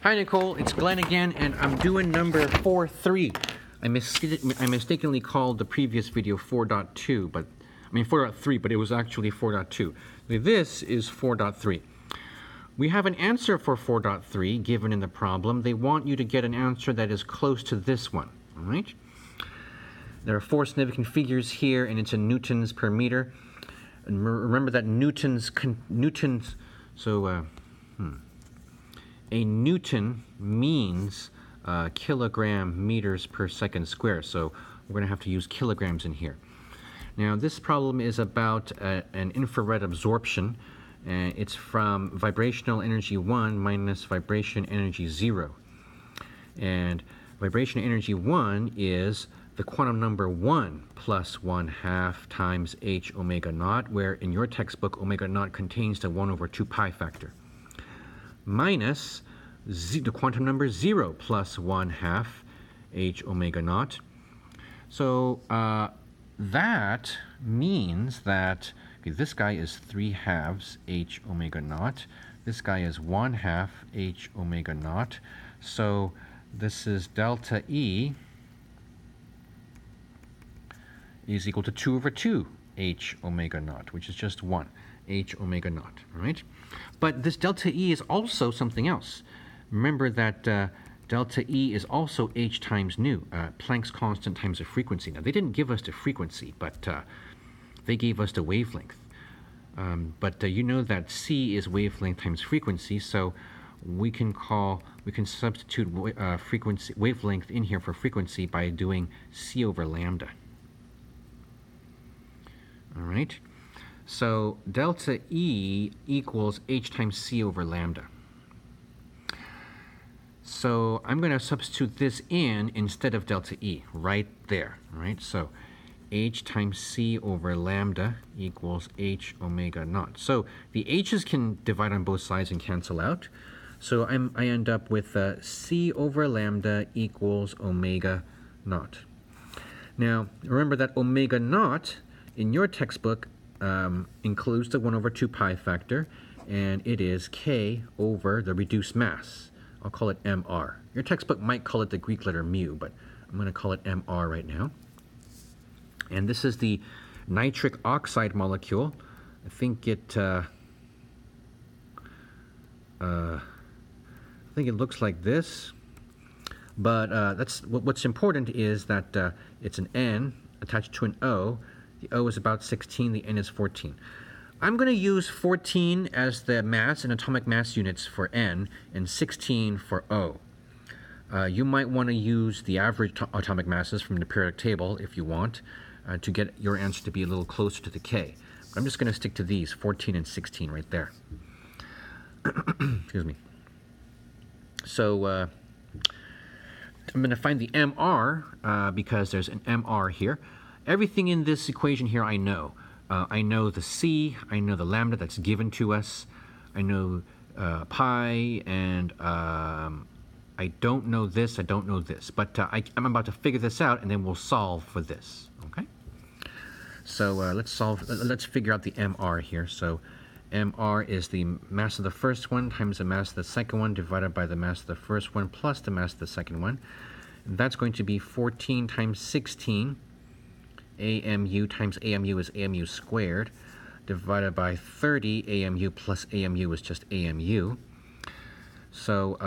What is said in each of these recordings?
Hi Nicole, it's Glenn again, and I'm doing number 4.3. I mistakenly called the previous video 4.2, but I mean 4.3, but it was actually 4.2. This is 4.3. We have an answer for 4.3 given in the problem. They want you to get an answer that is close to this one, all right? There are four significant figures here, and it's in newtons per meter. And remember that a newton means kilogram meters per second square, so we're going to have to use kilograms in here. Now this problem is about an infrared absorption, and it's from vibrational energy 1 minus vibration energy 0. And vibration energy 1 is the quantum number 1 plus 1/2 times h omega naught, where in your textbook omega naught contains the 1 over 2 pi factor, minus the quantum number 0 plus 1/2 h omega naught. So that means that this guy is 3/2 h omega naught. This guy is 1/2 h omega naught. So this is delta E is equal to 2 over 2 h omega naught, which is just 1 h omega naught, all right? But this delta E is also something else. Remember that delta E is also h times nu, Planck's constant times the frequency. Now, they didn't give us the frequency, but they gave us the wavelength. But you know that c is wavelength times frequency, so we can substitute wavelength in here for frequency by doing c over lambda. All right, so delta E equals h times c over lambda. So I'm going to substitute this in instead of delta E right there, all right? So h times c over lambda equals h omega naught. So the h's can divide on both sides and cancel out. So I end up with c over lambda equals omega naught. Now remember that omega naught in your textbook includes the 1 over 2 pi factor, and it is k over the reduced mass. I'll call it mr. Your textbook might call it the Greek letter mu, but I'm going to call it mr right now. And this is the nitric oxide molecule. I think it looks like this, but what's important is that it's an N attached to an O. The O is about 16, the N is 14. I'm going to use 14 as the mass and atomic mass units for N and 16 for O. You might want to use the average atomic masses from the periodic table if you want to get your answer to be a little closer to the K. But I'm just going to stick to these, 14 and 16 right there. Excuse me. So I'm going to find the MR because there's an MR here. Everything in this equation here I know. I know the C, I know the lambda that's given to us, I know pi, and I don't know this, I don't know this. But I'm about to figure this out, and then we'll solve for this, okay? So let's figure out the MR here. So MR is the mass of the first one times the mass of the second one divided by the mass of the first one plus the mass of the second one. And that's going to be 14 times 16. AMU times AMU is AMU squared, divided by 30. AMU plus AMU is just AMU. So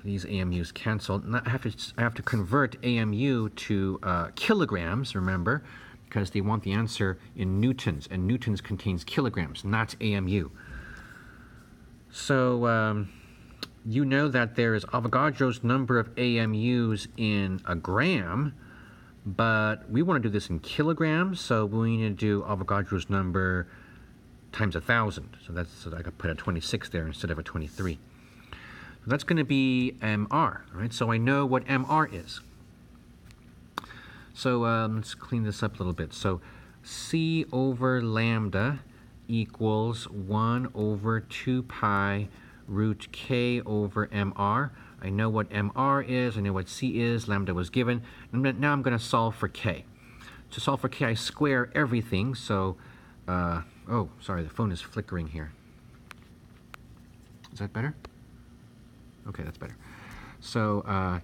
these AMUs cancel. And I have to convert AMU to kilograms, remember, because they want the answer in newtons, and newtons contains kilograms, not AMU. So you know that there is Avogadro's number of AMUs in a gram, but we want to do this in kilograms, so we need to do Avogadro's number times 1,000. So I could put a 26 there instead of a 23. So that's going to be MR, all right? So I know what MR is. So let's clean this up a little bit. So C over lambda equals 1 over 2 pi root K over MR. I know what MR is, I know what C is, lambda was given. Now I'm going to solve for K. To solve for K, I square everything, so, oh, sorry, the phone is flickering here. Is that better? Okay, that's better. So,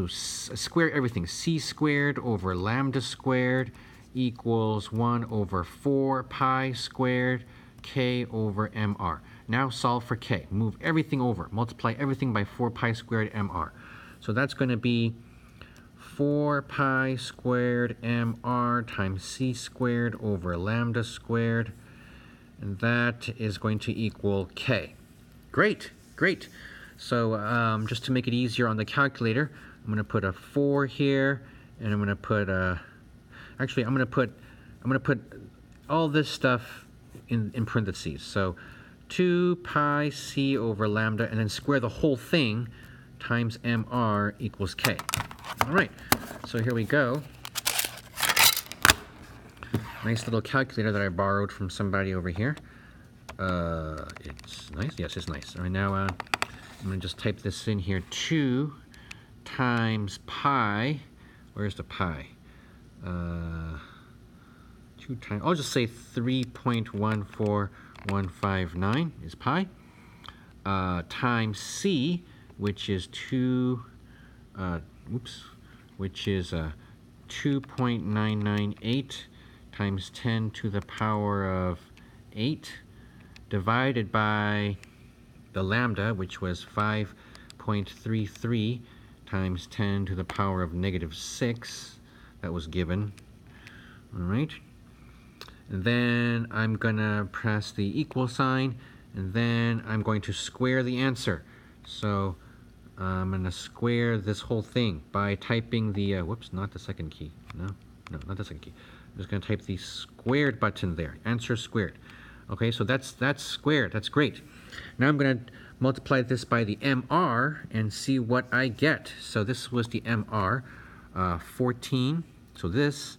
square everything. C squared over lambda squared equals 1 over 4 pi squared k over mr. Now solve for k. Move everything over. Multiply everything by 4 pi squared mr. So that's going to be 4 pi squared mr times c squared over lambda squared. And that is going to equal k. Great, great. So just to make it easier on the calculator, I'm going to put a 4 here, and I'm going to put actually I'm going to put all this stuff in parentheses. So 2 pi c over lambda, and then square the whole thing times mr equals k. All right, so here we go. Nice little calculator that I borrowed from somebody over here. It's nice. Yes, it's nice. All right, now I'm going to just type this in here. 2 times pi. Where's the pi? 2 times. I'll just say 3.14159 is pi. Times c, which is 2.998 times 10 to the power of 8, divided by the lambda, which was 5.33 times 10 to the power of negative 6. That was given. All right. And then I'm going to press the equal sign, and then I'm going to square the answer. So I'm going to square this whole thing by typing the, whoops, not the second key. No, not the second key. I'm just going to type the squared button there. Answer squared. Okay, so that's squared. That's great. Now I'm going to multiply this by the mr and see what I get. So this was the mr, 14. So this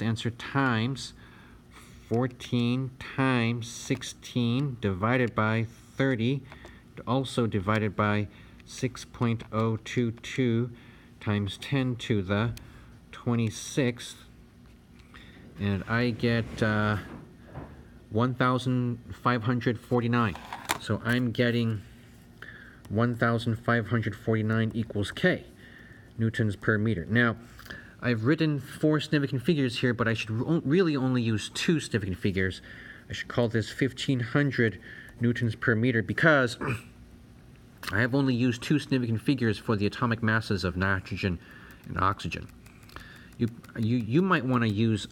answer times 14 times 16 divided by 30, also divided by 6.022 times 10 to the 26th. And I get 1,549. So I'm getting 1,549 equals K, newtons per meter. Now, I've written 4 significant figures here, but I should really only use 2 significant figures. I should call this 1,500 newtons per meter because I have only used 2 significant figures for the atomic masses of nitrogen and oxygen. You might want to use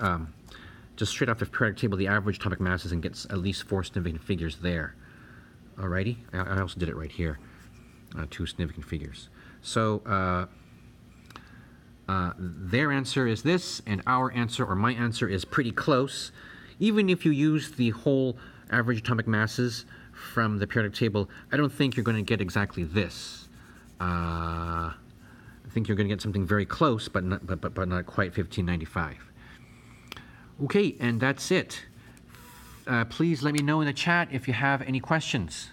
just straight off the periodic table the average atomic masses and get at least 4 significant figures there. Alrighty, I also did it right here, 2 significant figures. So their answer is this, and our answer, or my answer, is pretty close. Even if you use the whole average atomic masses from the periodic table, I don't think you're going to get exactly this. I think you're going to get something very close, but not quite 1595. Okay, and that's it. Please let me know in the chat if you have any questions.